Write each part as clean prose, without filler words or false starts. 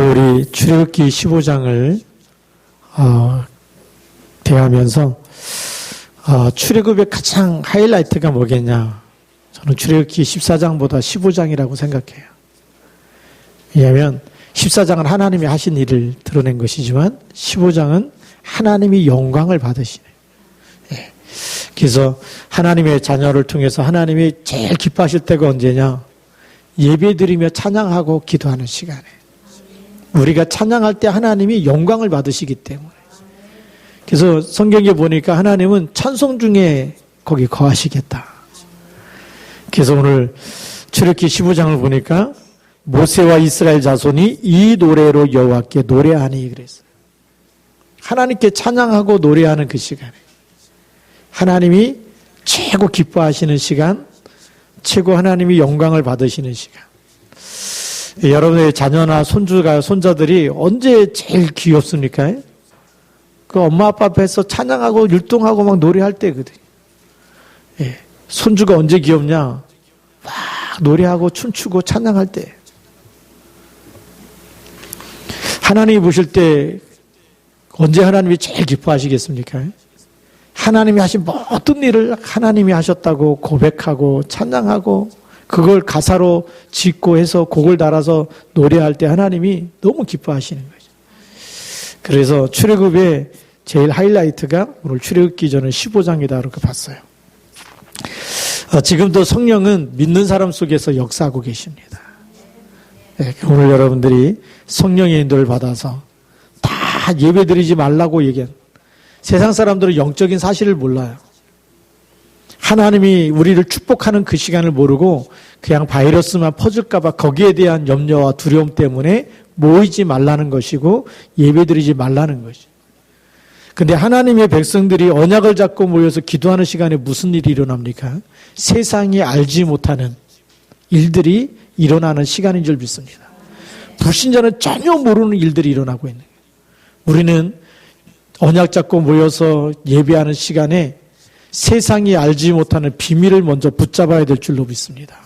우리 출애굽기 15장을 대하면서 출애굽의 가장 하이라이트가 뭐겠냐? 저는 출애굽기 14장보다 15장이라고 생각해요. 왜냐하면 14장은 하나님이 하신 일을 드러낸 것이지만 15장은 하나님이 영광을 받으시네요. 그래서 하나님의 자녀를 통해서 하나님이 제일 기뻐하실 때가 언제냐? 예배드리며 찬양하고 기도하는 시간에. 우리가 찬양할 때 하나님이 영광을 받으시기 때문에. 그래서 성경에 보니까 하나님은 찬송 중에 거기 거하시겠다. 그래서 오늘 출애굽기 15장을 보니까 모세와 이스라엘 자손이 이 노래로 여호와께 노래하니 그랬어요. 하나님께 찬양하고 노래하는 그 시간에 하나님이 최고 기뻐하시는 시간, 최고 하나님이 영광을 받으시는 시간. 여러분의 자녀나 손자들이 언제 제일 귀엽습니까? 그 엄마 아빠 앞에서 찬양하고 율동하고 막 노래할 때거든요. 손주가 언제 귀엽냐? 막 노래하고 춤추고 찬양할 때. 하나님이 보실 때 언제 하나님이 제일 기뻐하시겠습니까? 하나님이 하신 모든 일을 하나님이 하셨다고 고백하고 찬양하고 그걸 가사로 짓고 해서 곡을 달아서 노래할 때 하나님이 너무 기뻐하시는 거죠. 그래서 출애굽의 제일 하이라이트가 오늘 출애굽기 전에 15장이다 그렇게 봤어요. 지금도 성령은 믿는 사람 속에서 역사하고 계십니다. 오늘 여러분들이 성령의 인도를 받아서 다 예배드리지 말라고 얘기한 세상 사람들은 영적인 사실을 몰라요. 하나님이 우리를 축복하는 그 시간을 모르고 그냥 바이러스만 퍼질까 봐 거기에 대한 염려와 두려움 때문에 모이지 말라는 것이고 예배드리지 말라는 것이죠. 근데 하나님의 백성들이 언약을 잡고 모여서 기도하는 시간에 무슨 일이 일어납니까? 세상이 알지 못하는 일들이 일어나는 시간인 줄 믿습니다. 불신자는 전혀 모르는 일들이 일어나고 있는 거예요. 우리는 언약 잡고 모여서 예배하는 시간에 세상이 알지 못하는 비밀을 먼저 붙잡아야 될 줄로 믿습니다.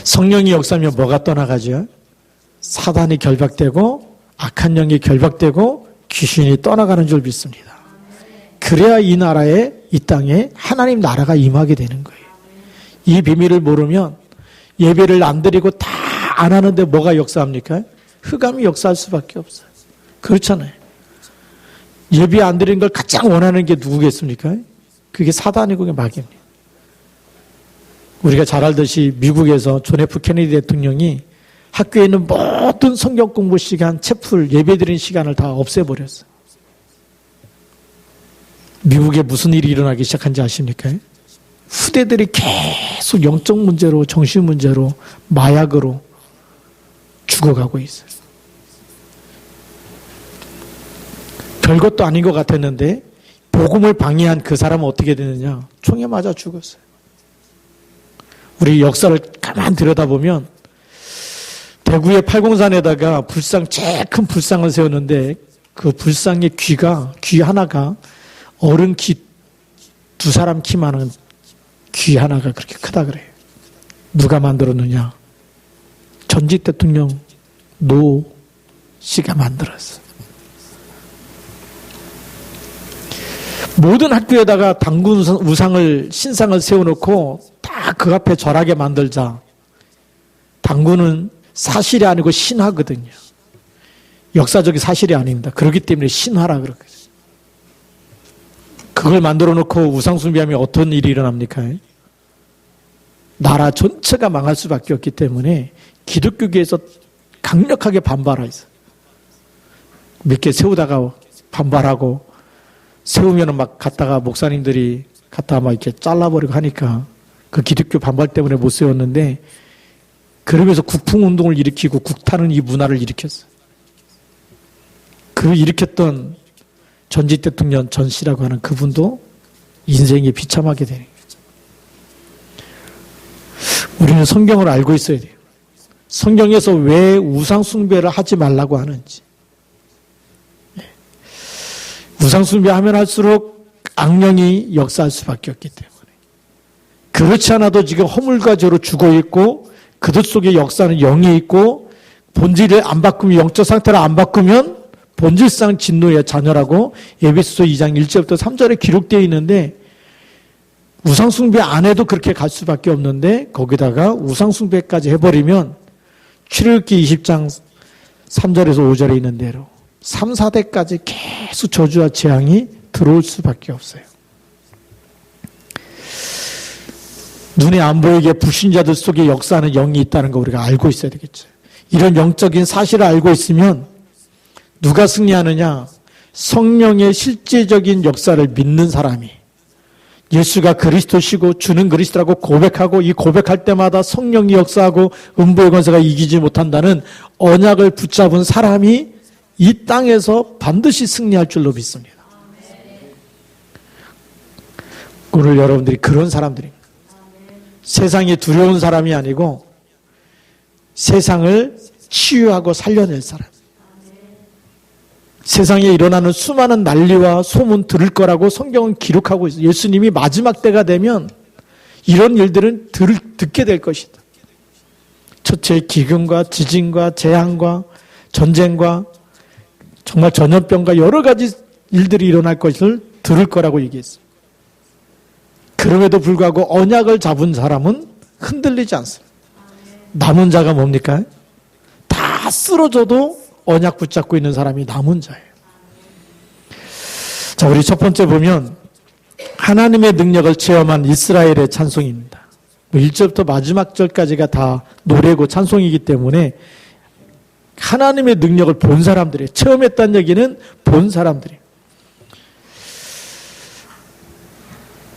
성령이 역사하면 뭐가 떠나가죠? 사단이 결박되고 악한 영이 결박되고 귀신이 떠나가는 줄 믿습니다. 그래야 이 나라에 이 땅에 하나님 나라가 임하게 되는 거예요. 이 비밀을 모르면 예배를 안 드리고 다 안 하는데 뭐가 역사합니까? 흑암이 역사할 수밖에 없어요. 그렇잖아요. 예배 안 드리는 걸 가장 원하는 게 누구겠습니까? 그게 사단이고 마귀입니다. 우리가 잘 알듯이 미국에서 존 F 케네디 대통령이 학교에 있는 모든 성경 공부 시간, 채플, 예배 드리는 시간을 다 없애버렸어요. 미국에 무슨 일이 일어나기 시작한지 아십니까? 후대들이 계속 영적 문제로, 정신 문제로, 마약으로 죽어가고 있어요. 별것도 아닌 것 같았는데 복음을 방해한 그 사람은 어떻게 되느냐? 총에 맞아 죽었어요. 우리 역사를 가만 들여다보면 대구의 팔공산에다가 제일 큰 불상을 세웠는데 그 불상의 귀 하나가 어른 키 2사람 키만한 귀 하나가 그렇게 크다 그래요. 누가 만들었느냐? 전직 대통령 노 씨가 만들었어요. 모든 학교에다가 당군 신상을 세워놓고 다 그 앞에 절하게 만들자. 당군은 사실이 아니고 신화거든요. 역사적인 사실이 아닙니다. 그렇기 때문에 신화라 그러거든요. 그걸 만들어 놓고 우상숭배하면 어떤 일이 일어납니까? 나라 전체가 망할 수밖에 없기 때문에 기독교계에서 강력하게 반발하였어요. 몇 개 세우다가 반발하고 세우면은 막 갔다가 목사님들이 갖다가 막 이렇게 잘라버리고 하니까 그 기독교 반발 때문에 못 세웠는데 그러면서 국풍운동을 일으키고 국타는 이 문화를 일으켰어요. 그 일으켰던 전직 대통령 전 씨라고 하는 그분도 인생이 비참하게 되는 거죠. 우리는 성경을 알고 있어야 돼요. 성경에서 왜 우상숭배를 하지 말라고 하는지. 우상숭배하면 할수록 악령이 역사할 수밖에 없기 때문에. 그렇지 않아도 지금 허물과 죄로 죽어있고 그들 속에 역사는 영이 있고 본질을 안 바꾸면 영적 상태를 안 바꾸면 본질상 진노의 자녀라고 에베소서 2장 1절부터 3절에 기록되어 있는데 우상숭배 안 해도 그렇게 갈 수밖에 없는데 거기다가 우상숭배까지 해버리면 출애굽기 20장 3절에서 5절에 있는 대로 3, 4대까지 계속 저주와 재앙이 들어올 수밖에 없어요. 눈에 안 보이게 불신자들 속에 역사하는 영이 있다는 거 우리가 알고 있어야 되겠죠. 이런 영적인 사실을 알고 있으면 누가 승리하느냐? 성령의 실제적인 역사를 믿는 사람이 예수가 그리스도시고 주는 그리스도라고 고백하고 이 고백할 때마다 성령이 역사하고 음부의 권세가 이기지 못한다는 언약을 붙잡은 사람이 이 땅에서 반드시 승리할 줄로 믿습니다. 오늘 여러분들이 그런 사람들입니다. 세상이 두려운 사람이 아니고 세상을 치유하고 살려낼 사람. 세상에 일어나는 수많은 난리와 소문 들을 거라고 성경은 기록하고 있어요. 예수님이 마지막 때가 되면 이런 일들은 듣게 될 것이다. 첫째 기근과 지진과 재앙과 전쟁과 정말 전염병과 여러 가지 일들이 일어날 것을 들을 거라고 얘기했어요. 그럼에도 불구하고 언약을 잡은 사람은 흔들리지 않습니다. 남은 자가 뭡니까? 다 쓰러져도 언약 붙잡고 있는 사람이 남은 자예요. 자, 우리 첫 번째 보면 하나님의 능력을 체험한 이스라엘의 찬송입니다. 1절부터 마지막 절까지가 다 노래고 찬송이기 때문에 하나님의 능력을 본 사람들이에요. 체험했다는 얘기는 본 사람들이에요.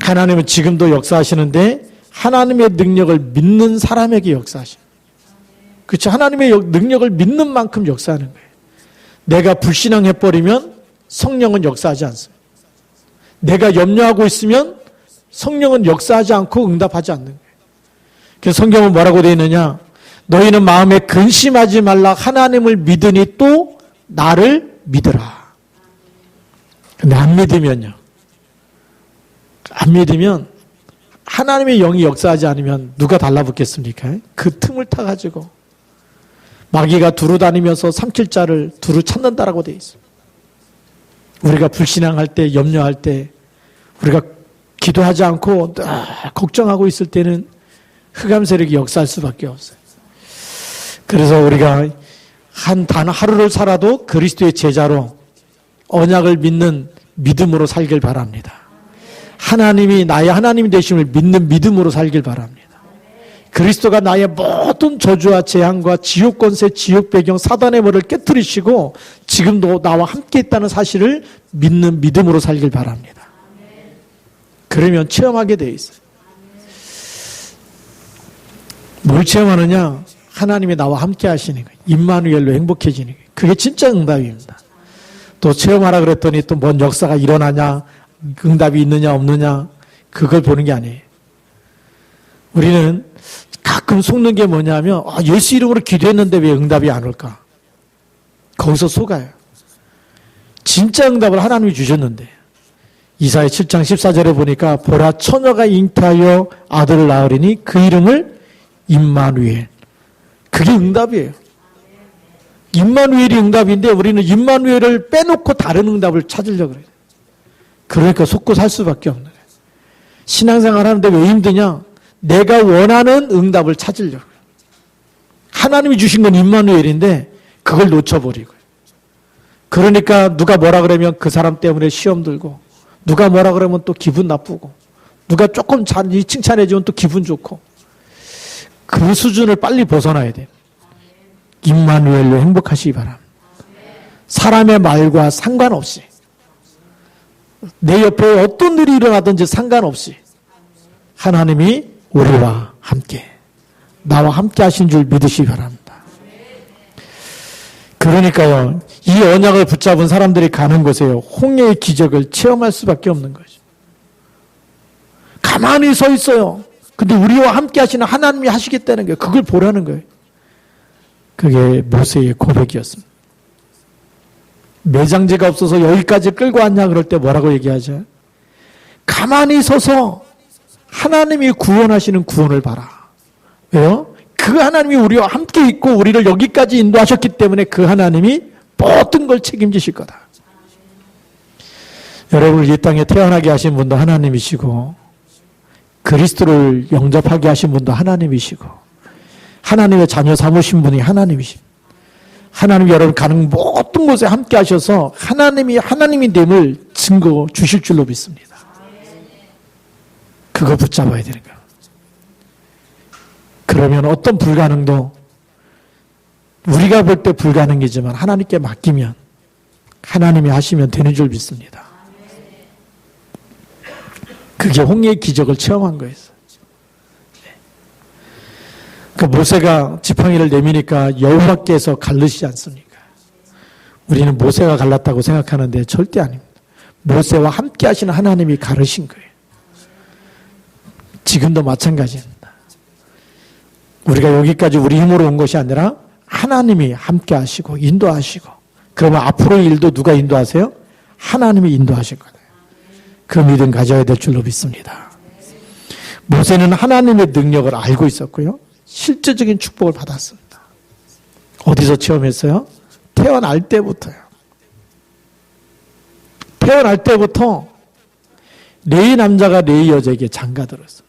하나님은 지금도 역사하시는데 하나님의 능력을 믿는 사람에게 역사하십니다. 그렇죠? 하나님의 능력을 믿는 만큼 역사하는 거예요. 내가 불신앙해버리면 성령은 역사하지 않습니다. 내가 염려하고 있으면 성령은 역사하지 않고 응답하지 않는 거예요. 그래서 성경은 뭐라고 되어 있느냐? 너희는 마음에 근심하지 말라. 하나님을 믿으니 또 나를 믿으라. 근데 안 믿으면요. 안 믿으면 하나님의 영이 역사하지 않으면 누가 달라붙겠습니까? 그 틈을 타가지고 마귀가 두루 다니면서 삼킬 자를 두루 찾는다라고 되어 있어요. 우리가 불신앙할 때, 염려할 때, 우리가 기도하지 않고 걱정하고 있을 때는 흑암 세력이 역사할 수밖에 없어요. 그래서 우리가 단 하루를 살아도 그리스도의 제자로 언약을 믿는 믿음으로 살길 바랍니다. 하나님이 나의 하나님 되심을 믿는 믿음으로 살길 바랍니다. 그리스도가 나의 모든 저주와 재앙과 지옥 권세, 지옥 배경, 사단의 머리를 깨뜨리시고 지금도 나와 함께 있다는 사실을 믿는 믿음으로 살길 바랍니다. 그러면 체험하게 돼 있어요. 뭘 체험하느냐? 하나님이 나와 함께 하시는 거예요. 임마누엘로 행복해지는 거예요. 그게 진짜 응답입니다. 또 체험하라 그랬더니 또 뭔 역사가 일어나냐, 응답이 있느냐 없느냐 그걸 보는 게 아니에요. 우리는 가끔 속는 게 뭐냐면 예수 이름으로 기도했는데 왜 응답이 안 올까? 거기서 속아요. 진짜 응답을 하나님이 주셨는데 이사야 7장 14절에 보니까 보라 처녀가 잉태하여 아들을 낳으리니 그 이름을 임마누엘. 그게 응답이에요. 임마누엘이 응답인데 우리는 임마누엘을 빼놓고 다른 응답을 찾으려고 그래요. 그러니까 속고 살 수밖에 없는 거예요. 신앙생활 하는데 왜 힘드냐? 내가 원하는 응답을 찾으려고. 하나님이 주신 건 임마누엘인데 그걸 놓쳐버리고. 그러니까 누가 뭐라 그러면 그 사람 때문에 시험 들고 누가 뭐라 그러면 또 기분 나쁘고 누가 조금 칭찬해주면 또 기분 좋고 그 수준을 빨리 벗어나야 돼요. 임마누엘로 행복하시기 바랍니다. 사람의 말과 상관없이 내 옆에 어떤 일이 일어나든지 상관없이 하나님이 우리와 함께 나와 함께 하신 줄 믿으시기 바랍니다. 그러니까요. 이 언약을 붙잡은 사람들이 가는 곳에요. 홍해의 기적을 체험할 수밖에 없는 거죠. 가만히 서 있어요. 근데 우리와 함께 하시는 하나님이 하시겠다는 거예요. 그걸 보라는 거예요. 그게 모세의 고백이었습니다. 매장제가 없어서 여기까지 끌고 왔냐 그럴 때 뭐라고 얘기하죠? 가만히 서서 하나님이 구원하시는 구원을 봐라. 왜요? 그 하나님이 우리와 함께 있고 우리를 여기까지 인도하셨기 때문에 그 하나님이 모든 걸 책임지실 거다. 여러분을 이 땅에 태어나게 하신 분도 하나님이시고 그리스도를 영접하게 하신 분도 하나님이시고 하나님의 자녀 삼으신 분이 하나님이십니다. 하나님이 여러분 가는 모든 곳에 함께 하셔서 하나님이 됨을 증거 주실 줄로 믿습니다. 그거 붙잡아야 되는 거예요. 그러면 어떤 불가능도 우리가 볼 때 불가능이지만 하나님께 맡기면 하나님이 하시면 되는 줄 믿습니다. 그게 홍해의 기적을 체험한 거예요. 그 모세가 지팡이를 내미니까 여호와께서 갈르시지 않습니까? 우리는 모세가 갈랐다고 생각하는데 절대 아닙니다. 모세와 함께 하시는 하나님이 가르신 거예요. 지금도 마찬가지입니다. 우리가 여기까지 우리 힘으로 온 것이 아니라 하나님이 함께 하시고 인도하시고 그러면 앞으로의 일도 누가 인도하세요? 하나님이 인도하실 거예요. 그 믿음 가져야 될 줄로 믿습니다. 모세는 하나님의 능력을 알고 있었고요. 실제적인 축복을 받았습니다. 어디서 체험했어요? 태어날 때부터요. 태어날 때부터 레위 남자가 레위 여자에게 장가들었어요.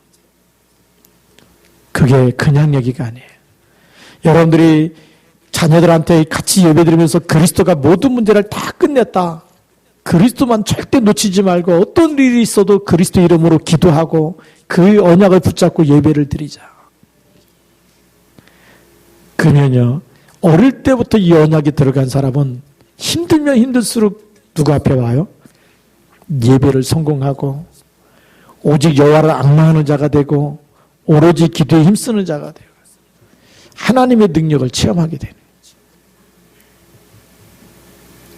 그게 그냥 얘기가 아니에요. 여러분들이 자녀들한테 같이 예배드리면서 그리스도가 모든 문제를 다 끝냈다. 그리스도만 절대 놓치지 말고 어떤 일이 있어도 그리스도 이름으로 기도하고 그 언약을 붙잡고 예배를 드리자. 그러면요, 어릴 때부터 이 언약이 들어간 사람은 힘들면 힘들수록 누구 앞에 와요? 예배를 성공하고 오직 여호와를 앙망하는 자가 되고 오로지 기도에 힘쓰는 자가 되고 하나님의 능력을 체험하게 되는 거죠.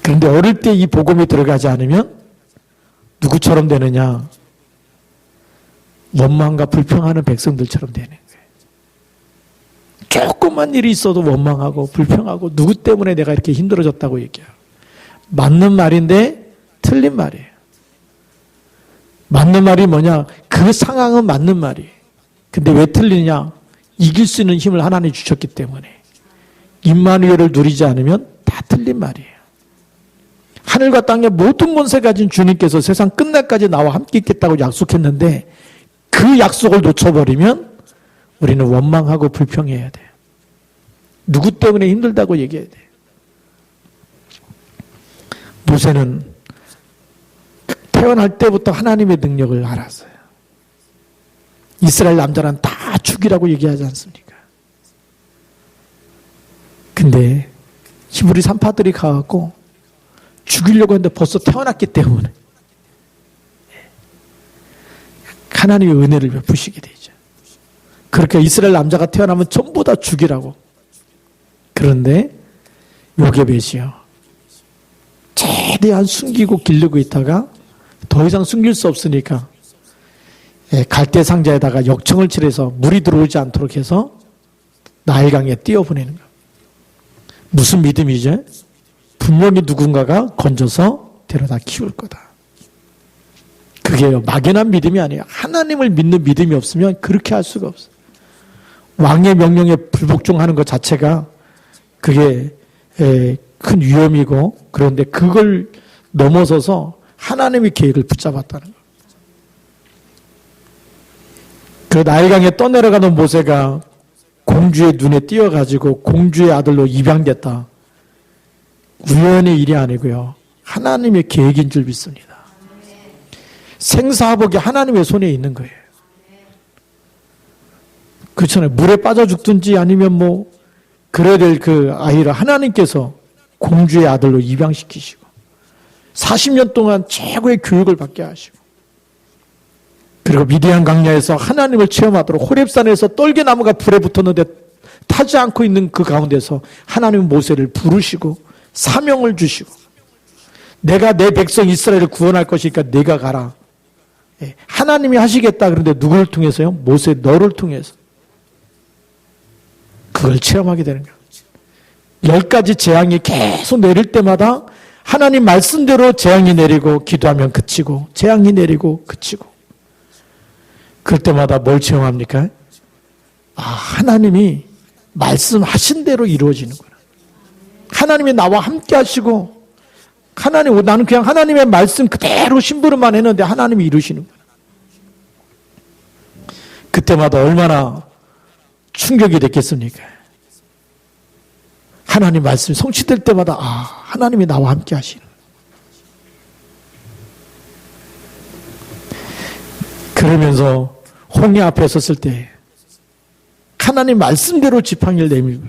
그런데 어릴 때 이 복음이 들어가지 않으면 누구처럼 되느냐? 원망과 불평하는 백성들처럼 되는 거예요. 조금만 일이 있어도 원망하고 불평하고 누구 때문에 내가 이렇게 힘들어졌다고 얘기해요. 맞는 말인데 틀린 말이에요. 맞는 말이 뭐냐? 그 상황은 맞는 말이에요. 근데 왜 틀리냐? 이길 수 있는 힘을 하나님이 주셨기 때문에. 임마누엘을 누리지 않으면 다 틀린 말이에요. 하늘과 땅의 모든 권세 가진 주님께서 세상 끝날까지 나와 함께 있겠다고 약속했는데 그 약속을 놓쳐버리면 우리는 원망하고 불평해야 돼요. 누구 때문에 힘들다고 얘기해야 돼요. 모세는 태어날 때부터 하나님의 능력을 알았어요. 이스라엘 남자는 다 죽이라고 얘기하지 않습니까? 근데 히브리 산파들이 가갖고 죽이려고 했는데 벌써 태어났기 때문에 하나님의 은혜를 베푸시게 되죠. 그렇게 이스라엘 남자가 태어나면 전부 다 죽이라고. 그런데 요게벳이요. 최대한 숨기고 기르고 있다가 더 이상 숨길 수 없으니까 갈대 상자에다가 역청을 칠해서 물이 들어오지 않도록 해서 나일강에 띄워보내는 거예요. 무슨 믿음이죠? 분명히 누군가가 건져서 데려다 키울 거다. 그게요, 막연한 믿음이 아니에요. 하나님을 믿는 믿음이 없으면 그렇게 할 수가 없어요. 왕의 명령에 불복종하는 것 자체가 그게 큰 위험이고, 그런데 그걸 넘어서서 하나님의 계획을 붙잡았다는 거예요. 그 나일강에 떠내려가는 모세가 공주의 눈에 띄어가지고 공주의 아들로 입양됐다. 우연의 일이 아니고요. 하나님의 계획인 줄 믿습니다. 생사화복이 하나님의 손에 있는 거예요. 그렇잖아요. 물에 빠져 죽든지 아니면 그래야 될 그 아이를 하나님께서 공주의 아들로 입양시키시고 40년 동안 최고의 교육을 받게 하시고 그리고 미디안 강야에서 하나님을 체험하도록 호렙산에서 떨개나무가 불에 붙었는데 타지 않고 있는 그 가운데서 하나님은 모세를 부르시고 사명을 주시고 내가 내 백성 이스라엘을 구원할 것이니까 네가 가라. 하나님이 하시겠다. 그런데 누구를 통해서요? 모세 너를 통해서. 그걸 체험하게 되는 거예요. 10가지 재앙이 계속 내릴 때마다 하나님 말씀대로 재앙이 내리고 기도하면 그치고 재앙이 내리고 그치고 그럴 때마다 뭘 체험합니까? 하나님이 말씀하신 대로 이루어지는구나. 하나님이 나와 함께 하시고 나는 그냥 하나님의 말씀 그대로 심부름만 했는데 하나님이 이루시는구나. 그때마다 얼마나 충격이 됐겠습니까? 하나님 말씀이 성취될 때마다 하나님이 나와 함께 하시는. 그러면서 홍해 앞에 섰을 때 하나님 말씀대로 지팡이를 내밀고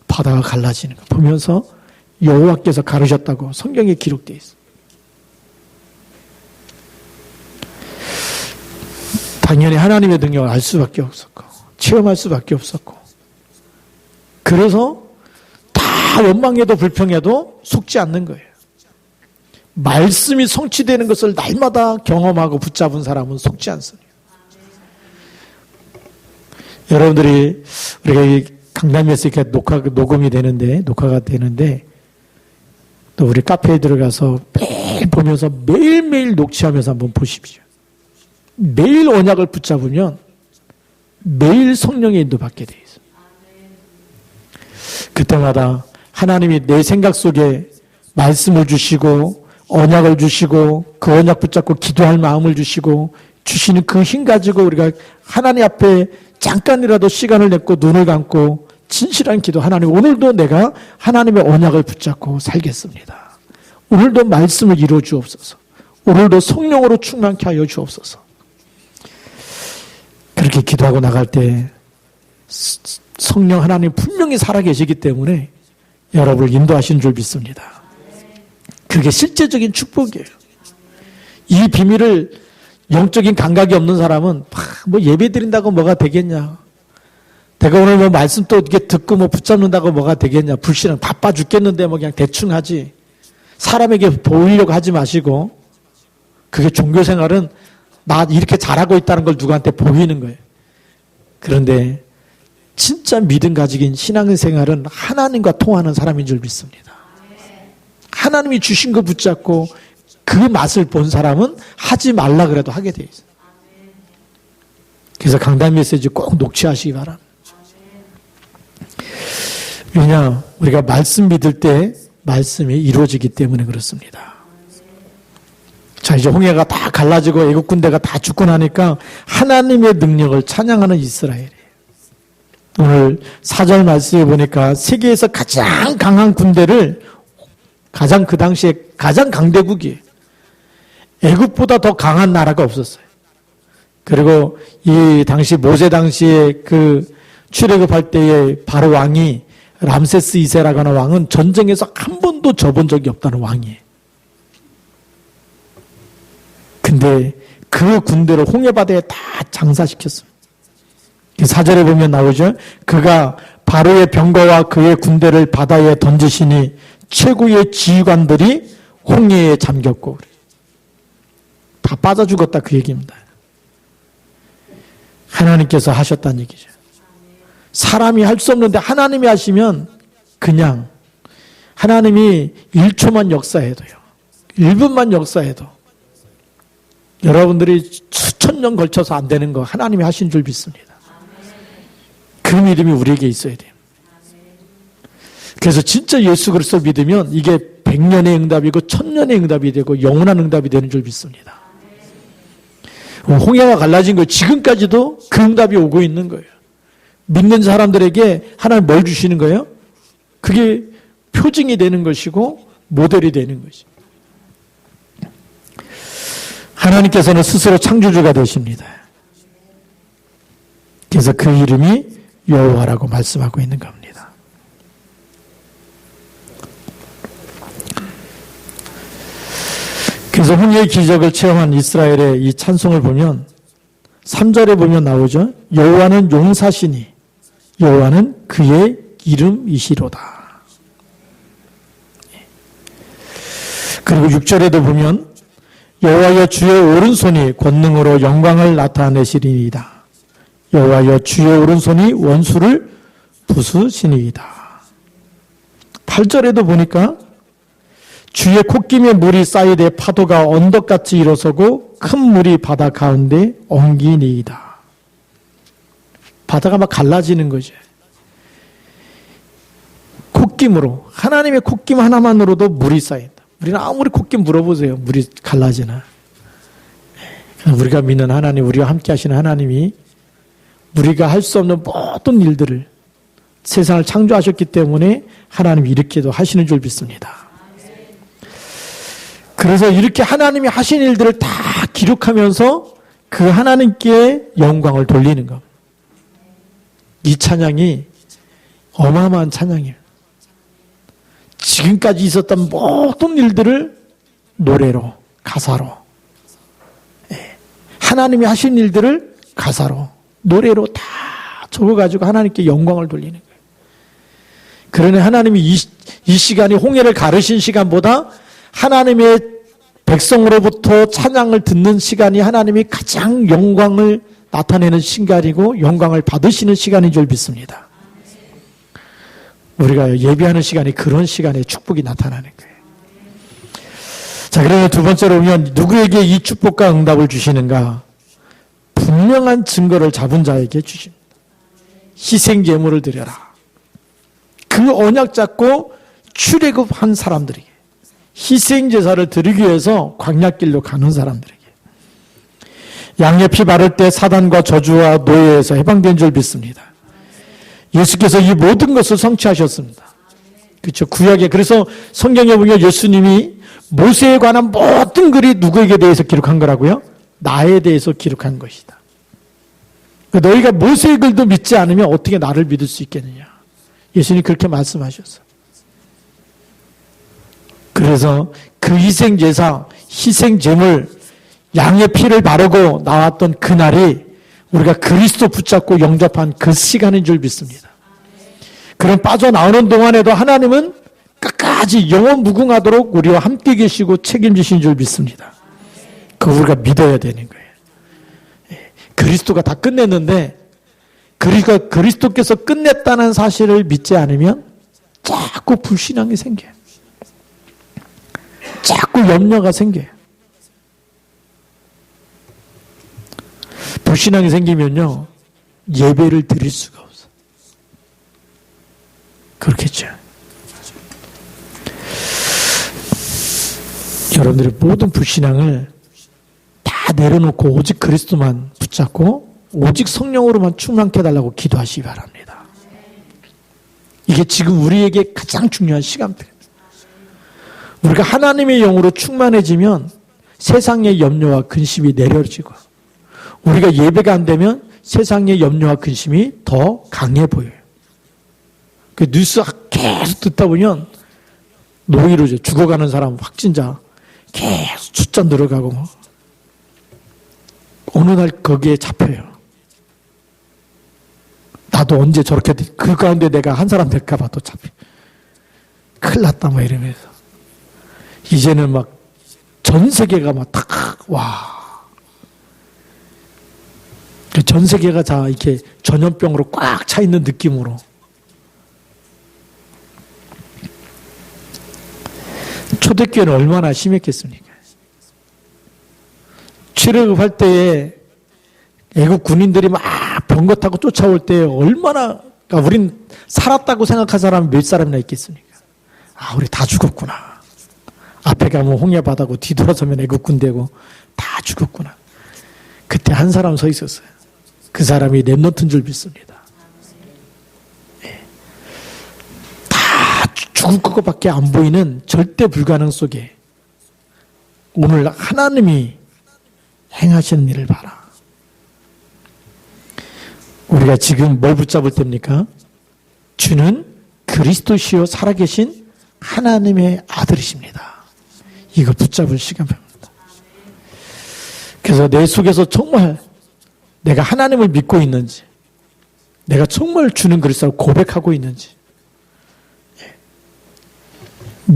바다가 갈라지는 거 보면서 여호와께서 가르셨다고 성경에 기록되어 있어요. 당연히 하나님의 능력을 알 수밖에 없었고 체험할 수밖에 없었고 그래서 다 원망해도 불평해도 속지 않는 거예요. 말씀이 성취되는 것을 날마다 경험하고 붙잡은 사람은 속지 않습니다. 여러분들이 우리가 강남에서 이렇게 녹화가 되는데 또 우리 카페에 들어가서 매일 보면서 매일매일 녹취하면서 한번 보십시오. 매일 언약을 붙잡으면 매일 성령의 인도 받게 돼 있어요. 그때마다 하나님이 내 생각 속에 말씀을 주시고 언약을 주시고 그 언약 붙잡고 기도할 마음을 주시는 그 힘 가지고 우리가 하나님 앞에 잠깐이라도 시간을 냈고 눈을 감고 진실한 기도, 하나님 오늘도 내가 하나님의 언약을 붙잡고 살겠습니다. 오늘도 말씀을 이루어 주옵소서. 오늘도 성령으로 충만케 하여 주옵소서. 그렇게 기도하고 나갈 때 성령 하나님 분명히 살아계시기 때문에 여러분을 인도하신 줄 믿습니다. 그게 실제적인 축복이에요. 이 비밀을 영적인 감각이 없는 사람은 뭐 예배 드린다고 뭐가 되겠냐. 내가 오늘 뭐 말씀 또 이렇게 듣고 뭐 붙잡는다고 뭐가 되겠냐. 불신은 바빠 죽겠는데 뭐 그냥 대충 하지. 사람에게 보이려고 하지 마시고 그게 종교생활은 나 이렇게 잘하고 있다는 걸 누구한테 보이는 거예요. 그런데 진짜 믿음 가지긴 신앙생활은 하나님과 통하는 사람인 줄 믿습니다. 하나님이 주신 거 붙잡고 그 맛을 본 사람은 하지 말라 그래도 하게 돼 있어요. 그래서 강단 메시지 꼭 녹취하시기 바랍니다. 왜냐? 우리가 말씀 믿을 때 말씀이 이루어지기 때문에 그렇습니다. 자, 이제 홍해가 다 갈라지고 애국 군대가 다 죽고 나니까 하나님의 능력을 찬양하는 이스라엘이에요. 오늘 4절 말씀에 보니까 세계에서 가장 강한 군대를 그 당시에 가장 강대국이에요. 애국보다 더 강한 나라가 없었어요. 그리고 이 당시 모세 당시에 그 출애굽할 때에 바로 왕이 람세스 2세라고 하는 왕은 전쟁에서 한 번도 져본 적이 없다는 왕이에요. 근데 그 군대를 홍해바다에 다 장사시켰습니다. 4절에 보면 나오죠. 그가 바로의 병거와 그의 군대를 바다에 던지시니 최고의 지휘관들이 홍해에 잠겼고 다 빠져 죽었다 그 얘기입니다. 하나님께서 하셨다는 얘기죠. 사람이 할 수 없는데 하나님이 하시면 그냥 하나님이 1초만 역사해도요. 1분만 역사해도 여러분들이 수천 년 걸쳐서 안 되는 거 하나님이 하신 줄 믿습니다. 그 믿음이 우리에게 있어야 돼요. 그래서 진짜 예수 그리스도를 믿으면 이게 100년의 응답이고 1000년의 응답이 되고 영원한 응답이 되는 줄 믿습니다. 홍해가 갈라진 거예요. 지금까지도 그 응답이 오고 있는 거예요. 믿는 사람들에게 하나님 뭘 주시는 거예요? 그게 표징이 되는 것이고 모델이 되는 것이죠. 하나님께서는 스스로 창조주가 되십니다. 그래서 그 이름이 여호와라고 말씀하고 있는 겁니다. 그래서 홍해의 기적을 체험한 이스라엘의 이 찬송을 보면 3절에 보면 나오죠. 여호와는 용사시니 여호와는 그의 이름이시로다. 그리고 6절에도 보면 여호와여 주의 오른손이 권능으로 영광을 나타내시리이다. 여호와여 주의 오른손이 원수를 부수시니이다. 8절에도 보니까 주의 콧김에 물이 쌓이되 파도가 언덕같이 일어서고 큰 물이 바다 가운데 엉기니이다. 바다가 막 갈라지는 거죠. 콧김으로, 하나님의 콧김 하나만으로도 물이 쌓인다. 우리는 아무리 콧김 물어보세요. 물이 갈라지나. 우리가 믿는 하나님, 우리와 함께 하시는 하나님이 우리가 할 수 없는 모든 일들을 세상을 창조하셨기 때문에 하나님이 이렇게도 하시는 줄 믿습니다. 그래서 이렇게 하나님이 하신 일들을 다 기록하면서 그 하나님께 영광을 돌리는 것. 이 찬양이 어마어마한 찬양이에요. 지금까지 있었던 모든 일들을 노래로, 가사로, 하나님이 하신 일들을 가사로, 노래로 다 적어가지고 하나님께 영광을 돌리는 거예요. 그러니 하나님이 이 시간이 홍해를 가르신 시간보다 하나님의 백성으로부터 찬양을 듣는 시간이 하나님이 가장 영광을 나타내는 시간이고 영광을 받으시는 시간인 줄 믿습니다. 우리가 예배하는 시간이 그런 시간에 축복이 나타나는 거예요. 자, 그러면 두 번째로 보면 누구에게 이 축복과 응답을 주시는가? 분명한 증거를 잡은 자에게 주십니다. 희생 제물을 드려라. 그 언약 잡고 출애굽한 사람들에게, 희생 제사를 드리기 위해서 광야길로 가는 사람들에게, 양의 피 바를 때 사단과 저주와 노예에서 해방된 줄 믿습니다. 예수께서 이 모든 것을 성취하셨습니다. 그렇죠. 구약에, 그래서 성경에 보면 예수님이 모세에 관한 모든 글이 누구에게 대해서 기록한 거라고요? 나에 대해서 기록한 것이다. 너희가 모세의 글도 믿지 않으면 어떻게 나를 믿을 수 있겠느냐. 예수님이 그렇게 말씀하셨어. 그래서 그 희생제사, 희생제물, 양의 피를 바르고 나왔던 그날이 우리가 그리스도 붙잡고 영접한 그 시간인 줄 믿습니다. 그럼 빠져나오는 동안에도 하나님은 끝까지 영원 무궁하도록 우리와 함께 계시고 책임지신 줄 믿습니다. 그거 우리가 믿어야 되는 거예요. 그리스도가 다 끝냈는데 그리스도께서 끝냈다는 사실을 믿지 않으면 자꾸 불신앙이 생겨요. 자꾸 염려가 생겨요. 불신앙이 생기면요, 예배를 드릴 수가 없어요. 그렇겠죠. 여러분들의 모든 불신앙을 다 내려놓고 오직 그리스도만 붙잡고 오직 성령으로만 충만케 해달라고 기도하시기 바랍니다. 이게 지금 우리에게 가장 중요한 시간대입니다. 우리가 하나님의 영으로 충만해지면 세상의 염려와 근심이 내려지고, 우리가 예배가 안 되면 세상의 염려와 근심이 더 강해 보여요. 그 뉴스 계속 듣다 보면 노이로 죽어가는 사람, 확진자 계속 숫자 늘어가고, 어느 날 거기에 잡혀요. 나도 언제 저렇게 그 가운데 내가 한 사람 될까 봐 또 잡혀. 큰일 났다 뭐 이러면서. 이제는 막 전 세계가 막 탁, 와. 전 세계가 다 이렇게 전염병으로 꽉 차 있는 느낌으로. 초대교회는 얼마나 심했겠습니까? 출애굽할 때에 애국 군인들이 막 병거 타고 쫓아올 때 얼마나, 그러니까 우린 살았다고 생각한 사람이 몇 사람이나 있겠습니까? 아, 우리 다 죽었구나. 앞에 가면 홍해 바다고 뒤돌아서면 애국군 되고 다 죽었구나. 그때 한 사람 서 있었어요. 그 사람이 렘넌트인 줄 믿습니다. 네. 다 죽을 것밖에 안 보이는 절대 불가능 속에 오늘 하나님이 행하시는 일을 봐라. 우리가 지금 뭘 붙잡을 때입니까? 주는 그리스도시요 살아계신 하나님의 아들이십니다. 이거 붙잡을 시간입니다. 그래서 내 속에서 정말 내가 하나님을 믿고 있는지, 내가 정말 주는 그리스도를 고백하고 있는지,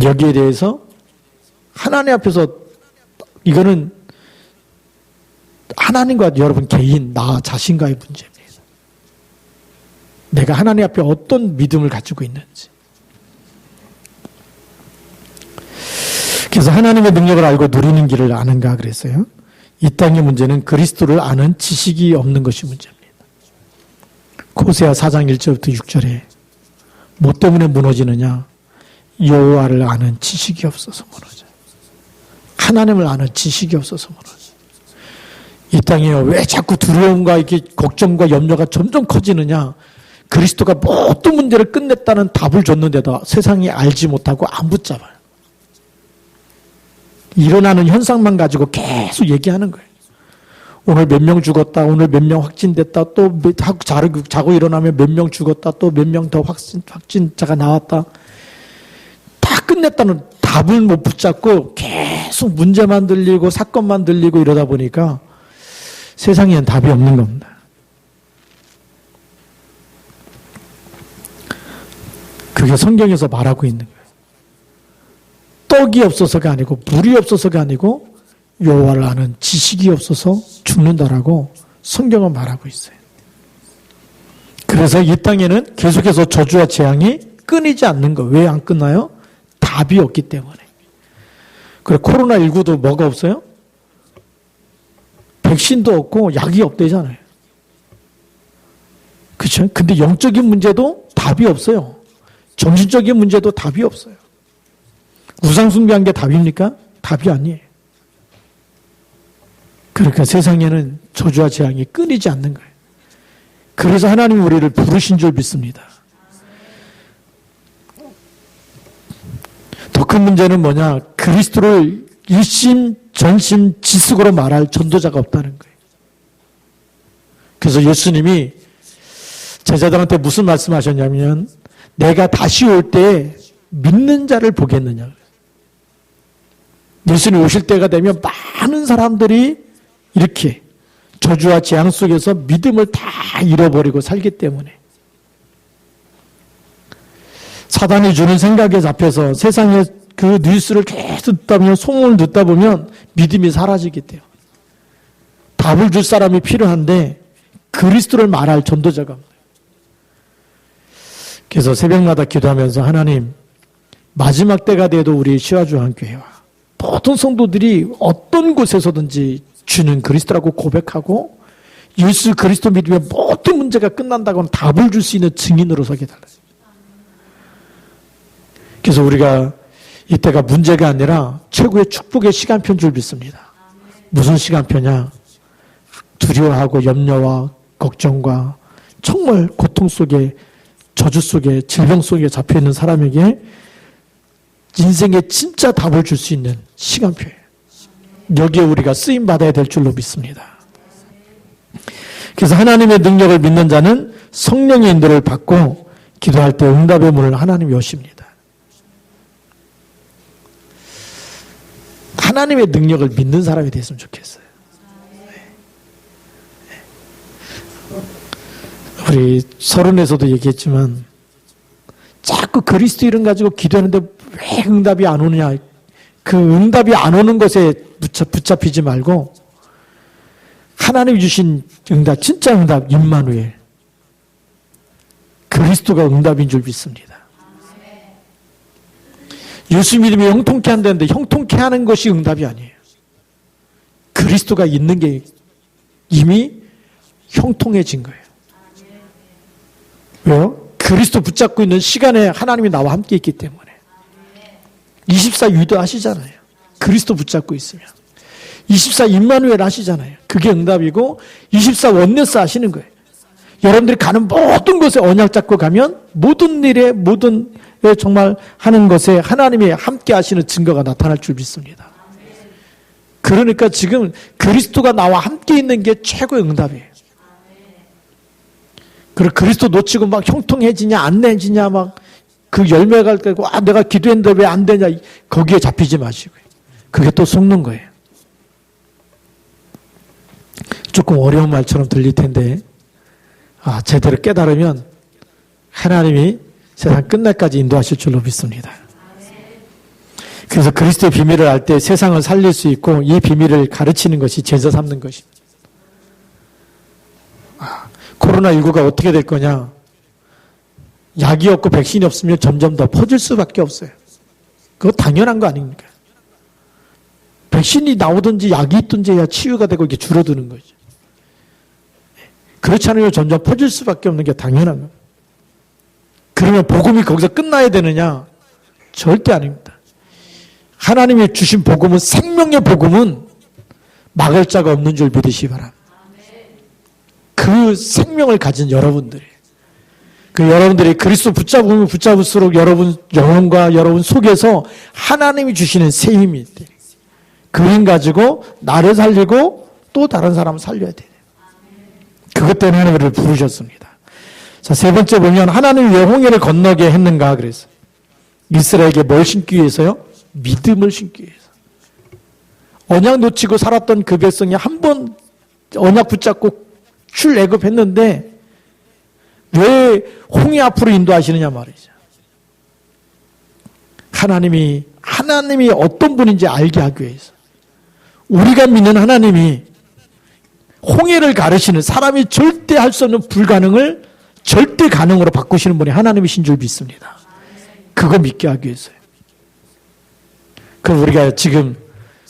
여기에 대해서 하나님 앞에서, 이거는 하나님과 여러분 개인, 나 자신과의 문제입니다. 내가 하나님 앞에 어떤 믿음을 가지고 있는지. 그래서 하나님의 능력을 알고 누리는 길을 아는가 그랬어요. 이 땅의 문제는 그리스도를 아는 지식이 없는 것이 문제입니다. 호세아 4장 1절부터 6절에 뭐 때문에 무너지느냐? 여호와를 아는 지식이 없어서 무너져. 하나님을 아는 지식이 없어서 무너져. 이 땅에 왜 자꾸 두려움과 이렇게 걱정과 염려가 점점 커지느냐? 그리스도가 모든 문제를 끝냈다는 답을 줬는데도 세상이 알지 못하고 안 붙잡아요. 일어나는 현상만 가지고 계속 얘기하는 거예요. 오늘 몇 명 죽었다, 오늘 몇 명 확진됐다, 또 자고 일어나면 몇 명 죽었다, 또 몇 명 더 확진자가 나왔다. 다 끝냈다는 답을 못 붙잡고 계속 문제만 들리고 사건만 들리고 이러다 보니까 세상에는 답이 없는 겁니다. 그게 성경에서 말하고 있는 거예요. 떡이 없어서가 아니고 물이 없어서가 아니고 여호와를 아는 지식이 없어서 죽는다라고 성경은 말하고 있어요. 그래서 이 땅에는 계속해서 저주와 재앙이 끊이지 않는 거. 왜 안 끝나요? 답이 없기 때문에. 그리고 코로나19도 뭐가 없어요? 백신도 없고 약이 없대잖아요. 그렇죠? 근데 영적인 문제도 답이 없어요. 정신적인 문제도 답이 없어요. 우상 숭배한 게 답입니까? 답이 아니에요. 그러니까 세상에는 저주와 재앙이 끊이지 않는 거예요. 그래서 하나님이 우리를 부르신 줄 믿습니다. 더 큰 문제는 뭐냐? 그리스도를 일심, 전심, 지식으로 말할 전도자가 없다는 거예요. 그래서 예수님이 제자들한테 무슨 말씀하셨냐면 내가 다시 올 때 믿는 자를 보겠느냐. 예수님 오실 때가 되면 많은 사람들이 이렇게 저주와 재앙 속에서 믿음을 다 잃어버리고 살기 때문에 사단이 주는 생각에 잡혀서 세상에 그 뉴스를 계속 듣다 보면 소문을 듣다 보면 믿음이 사라지기 때문에 답을 줄 사람이 필요한데 그리스도를 말할 전도자가 없어요. 그래서 새벽마다 기도하면서 하나님 마지막 때가 돼도 우리 시와주한교회와 모든 성도들이 어떤 곳에서든지 주는 그리스도라고 고백하고 예수 그리스도 믿으면 모든 문제가 끝난다고는 답을 줄 수 있는 증인으로 서게 달라요. 그래서 우리가 이때가 문제가 아니라 최고의 축복의 시간표인 줄 믿습니다. 무슨 시간표냐? 두려워하고 염려와 걱정과 정말 고통 속에 저주 속에 질병 속에 잡혀있는 사람에게 인생의 진짜 답을 줄 수 있는 시간표예요. 여기에 우리가 쓰임받아야 될 줄로 믿습니다. 그래서 하나님의 능력을 믿는 자는 성령의 인도를 받고 기도할 때 응답의 문을 하나님이 여십니다. 하나님의 능력을 믿는 사람이 됐으면 좋겠어요. 우리 서론에서도 얘기했지만 자꾸 그리스도 이름 가지고 기도하는데 왜 응답이 안 오느냐. 그 응답이 안 오는 것에 붙잡히지 말고 하나님이 주신 응답, 진짜 응답, 임마누엘. 그리스도가 응답인 줄 믿습니다. 예수 믿음이 형통케 한다는데 형통케 하는 것이 응답이 아니에요. 그리스도가 있는 게 이미 형통해진 거예요. 왜요? 그리스도 붙잡고 있는 시간에 하나님이 나와 함께 있기 때문에. 24 유도하시잖아요. 그리스도 붙잡고 있으면. 24 임마누엘 하시잖아요. 그게 응답이고 24 원네스 하시는 거예요. 여러분들이 가는 모든 곳에 언약 잡고 가면 모든 일에 모든 정말 하는 것에 하나님이 함께 하시는 증거가 나타날 줄 믿습니다. 그러니까 지금 그리스도가 나와 함께 있는 게 최고의 응답이에요. 그리고 그리스도 놓치고 막 형통해지냐 안 내지냐 막 그 열매가 되고 내가 기도했는데 왜 안 되냐 거기에 잡히지 마시고요. 그게 또 속는 거예요. 조금 어려운 말처럼 들릴 텐데 제대로 깨달으면 하나님이 세상 끝날까지 인도하실 줄로 믿습니다. 그래서 그리스도의 비밀을 알 때 세상을 살릴 수 있고 이 비밀을 가르치는 것이 제자 삼는 것입니다. 코로나19가 어떻게 될 거냐? 약이 없고 백신이 없으면 점점 더 퍼질 수밖에 없어요. 그거 당연한 거 아닙니까? 백신이 나오든지 약이 있든지 해야 치유가 되고 이게 줄어드는 거죠. 그렇지 않으면 점점 퍼질 수밖에 없는 게 당연한 겁니다. 그러면 복음이 거기서 끝나야 되느냐? 절대 아닙니다. 하나님이 주신 복음은, 생명의 복음은 막을 자가 없는 줄 믿으시기 바랍니다. 그 생명을 가진 여러분들이, 그 여러분들이 그리스도 붙잡으면 붙잡을수록 여러분 영혼과 여러분 속에서 하나님이 주시는 새 힘이 있대. 그 힘 가지고 나를 살리고 또 다른 사람을 살려야 돼요. 그것 때문에 하나님을 부르셨습니다. 자, 세 번째 보면 하나님이 왜 홍해를 건너게 했는가 그래서 이스라엘에게 뭘 신기 위해서요? 믿음을 신기 위해서. 언약 놓치고 살았던 그 백성이 한 번 언약 붙잡고 출애굽했는데 왜 홍해 앞으로 인도하시느냐 말이죠. 하나님이 어떤 분인지 알게 하기 위해서. 우리가 믿는 하나님이 홍해를 가르시는, 사람이 절대 할 수 없는 불가능을 절대 가능으로 바꾸시는 분이 하나님이신 줄 믿습니다. 그거 믿게 하기 위해서요. 그럼 우리가 지금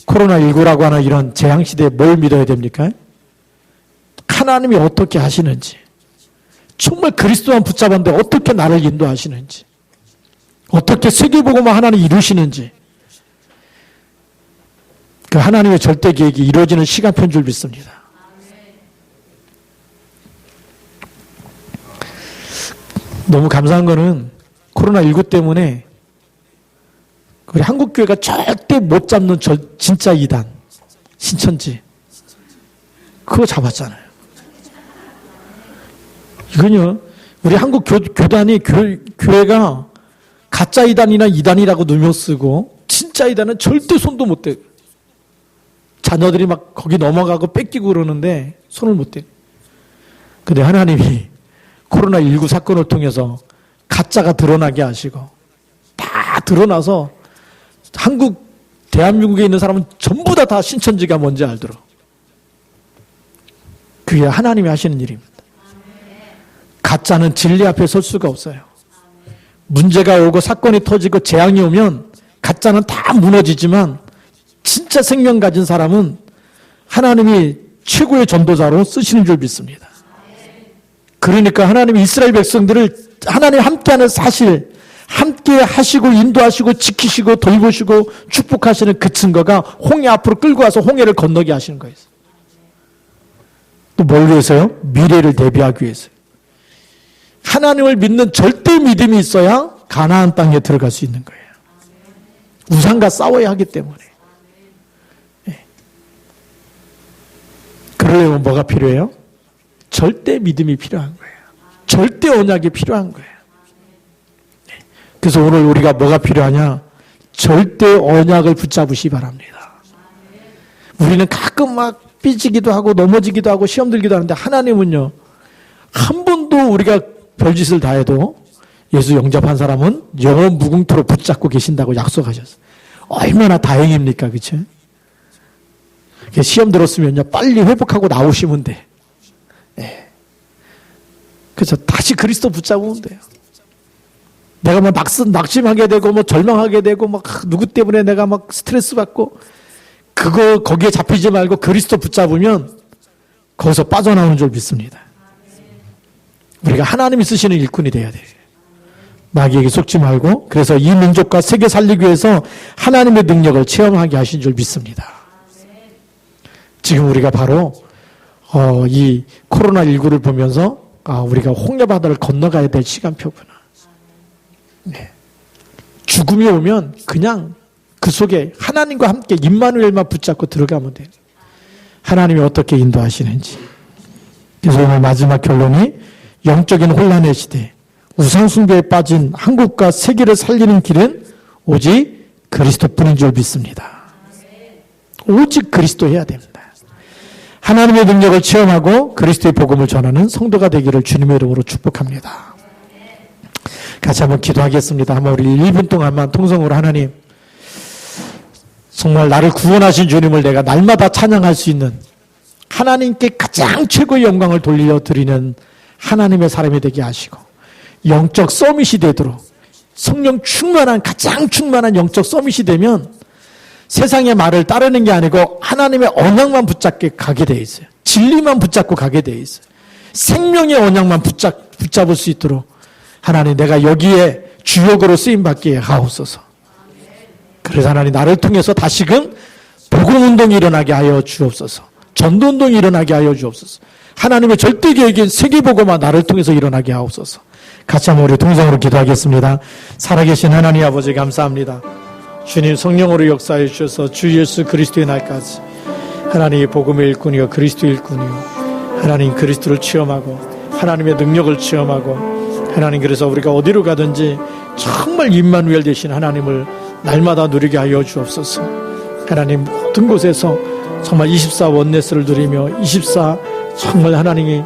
코로나19라고 하는 이런 재앙시대에 뭘 믿어야 됩니까? 하나님이 어떻게 하시는지, 정말 그리스도만 붙잡았는데 어떻게 나를 인도하시는지, 어떻게 세계복음을 하나님 이루시는지, 그 하나님의 절대 계획이 이루어지는 시간표인 줄 믿습니다. 너무 감사한 거는 코로나19 때문에 우리 한국교회가 절대 못 잡는 진짜 이단, 신천지, 그거 잡았잖아요. 이건요, 우리 한국 교단이 교회가 가짜 이단이나 이단이라고 누명 쓰고 진짜 이단은 절대 손도 못 대고, 자녀들이 막 거기 넘어가고 뺏기고 그러는데 손을 못 대고. 근데 하나님이 코로나19 사건을 통해서 가짜가 드러나게 하시고 다 드러나서 대한민국에 있는 사람은 전부 다 신천지가 뭔지 알도록. 그게 하나님이 하시는 일입니다. 가짜는 진리 앞에 설 수가 없어요. 문제가 오고 사건이 터지고 재앙이 오면 가짜는 다 무너지지만 진짜 생명 가진 사람은 하나님이 최고의 전도자로 쓰시는 줄 믿습니다. 그러니까 하나님이 이스라엘 백성들을 하나님 함께하는 사실, 함께 하시고 인도하시고 지키시고 돌보시고 축복하시는 그 증거가 홍해 앞으로 끌고 와서 홍해를 건너게 하시는 거예요. 또 뭘 위해서요? 미래를 대비하기 위해서요. 하나님을 믿는 절대 믿음이 있어야 가나안 땅에 들어갈 수 있는 거예요. 우상과 싸워야 하기 때문에. 네. 그러려면 뭐가 필요해요? 절대 믿음이 필요한 거예요. 절대 언약이 필요한 거예요. 네. 그래서 오늘 우리가 뭐가 필요하냐? 절대 언약을 붙잡으시기 바랍니다. 우리는 가끔 막 삐지기도 하고 넘어지기도 하고 시험 들기도 하는데 하나님은요, 한 번도 우리가 별짓을 다 해도 예수 영접한 사람은 영원 무궁토로 붙잡고 계신다고 약속하셨어요. 얼마나 다행입니까? 그렇죠? 시험 들었으면요, 빨리 회복하고 나오시면 돼. 네. 그래서 다시 그리스도 붙잡으면 돼요. 내가 막 낙심하게 되고 뭐 절망하게 되고 막 누구 때문에 내가 막 스트레스 받고 거기에 잡히지 말고 그리스도 붙잡으면 거기서 빠져나오는 줄 믿습니다. 우리가 하나님이 쓰시는 일꾼이 돼야 돼요. 마귀에게 속지 말고. 그래서 이 민족과 세계 살리기 위해서 하나님의 능력을 체험하게 하신 줄 믿습니다. 지금 우리가 바로 이 코로나19를 보면서 우리가 홍해바다를 건너가야 될 시간표구나. 네. 죽음이 오면 그냥 그 속에 하나님과 함께 임마누엘만 붙잡고 들어가면 돼요. 하나님이 어떻게 인도하시는지. 그래서 오늘 마지막 결론이 영적인 혼란의 시대, 우상숭배에 빠진 한국과 세계를 살리는 길은 오직 그리스도뿐인 줄 믿습니다. 오직 그리스도 해야 됩니다. 하나님의 능력을 체험하고 그리스도의 복음을 전하는 성도가 되기를 주님의 이름으로 축복합니다. 같이 한번 기도하겠습니다. 한번 우리 1분 동안만 통성으로 하나님, 정말 나를 구원하신 주님을 내가 날마다 찬양할 수 있는, 하나님께 가장 최고의 영광을 돌려드리는 하나님의 사람이 되게 하시고, 영적 서밋이 되도록, 성령 충만한, 가장 충만한 영적 서밋이 되면 세상의 말을 따르는 게 아니고 하나님의 언약만 붙잡게 가게 돼 있어요. 진리만 붙잡고 가게 돼 있어요. 생명의 언약만 붙잡을 수 있도록 하나님 내가 여기에 주역으로 쓰임받게 하옵소서. 그래서 하나님 나를 통해서 다시금 복음운동이 일어나게 하여 주옵소서. 전도운동이 일어나게 하여 주옵소서. 하나님의 절대 계획인 세계복음화 나를 통해서 일어나게 하옵소서. 같이 한번 우리 동성으로 기도하겠습니다. 살아계신 하나님 아버지 감사합니다. 주님 성령으로 역사해 주셔서 주 예수 그리스도의 날까지 하나님 복음의 일꾼이요 그리스도의 일꾼이요 하나님 그리스도를 체험하고 하나님의 능력을 체험하고 하나님 그래서 우리가 어디로 가든지 정말 임마누엘 되신 하나님을 날마다 누리게 하여 주옵소서. 하나님 모든 곳에서 정말 24 원네스를 누리며 24 정말 하나님이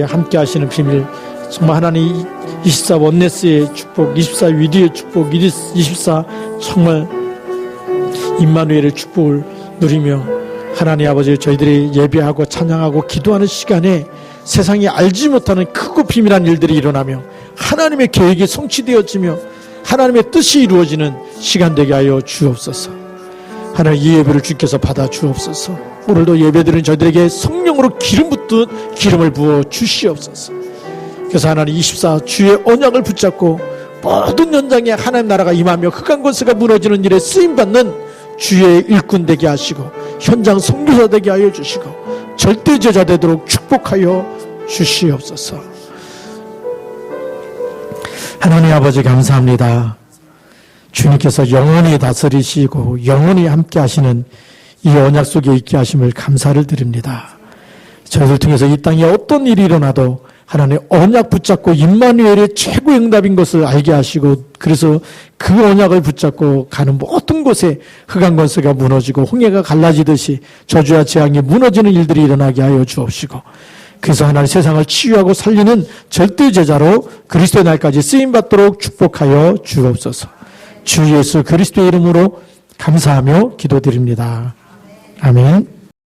함께 하시는 비밀 정말 하나님 24 원네스의 축복 24 위디의 축복 24 정말 임마누엘의 축복을 누리며 하나님 아버지 저희들이 예배하고 찬양하고 기도하는 시간에 세상이 알지 못하는 크고 비밀한 일들이 일어나며 하나님의 계획이 성취되어지며 하나님의 뜻이 이루어지는 시간 되게 하여 주옵소서. 하나님 이 예배를 주께서 받아 주옵소서. 오늘도 예배드리는 저희들에게 성령으로 기름 붓듯 기름을 부어 주시옵소서. 그래서 하나님 24 주의 언약을 붙잡고 모든 현장에 하나님 나라가 임하며 흑암 권세가 무너지는 일에 쓰임받는 주의 일꾼 되게 하시고 현장 선교사 되게 하여 주시고 절대 제자 되도록 축복하여 주시옵소서. 하나님 아버지 감사합니다. 주님께서 영원히 다스리시고 영원히 함께 하시는 이 언약 속에 있게 하심을 감사를 드립니다. 저희들 통해서 이 땅에 어떤 일이 일어나도 하나님 언약 붙잡고 임마누엘의 최고 응답인 것을 알게 하시고 그래서 그 언약을 붙잡고 가는 모든 곳에 흑암 권세가 무너지고 홍해가 갈라지듯이 저주와 재앙이 무너지는 일들이 일어나게 하여 주옵시고 그래서 하나님 세상을 치유하고 살리는 절대 제자로 그리스도의 날까지 쓰임받도록 축복하여 주옵소서. 주 예수 그리스도의 이름으로 감사하며 기도드립니다. 아멘.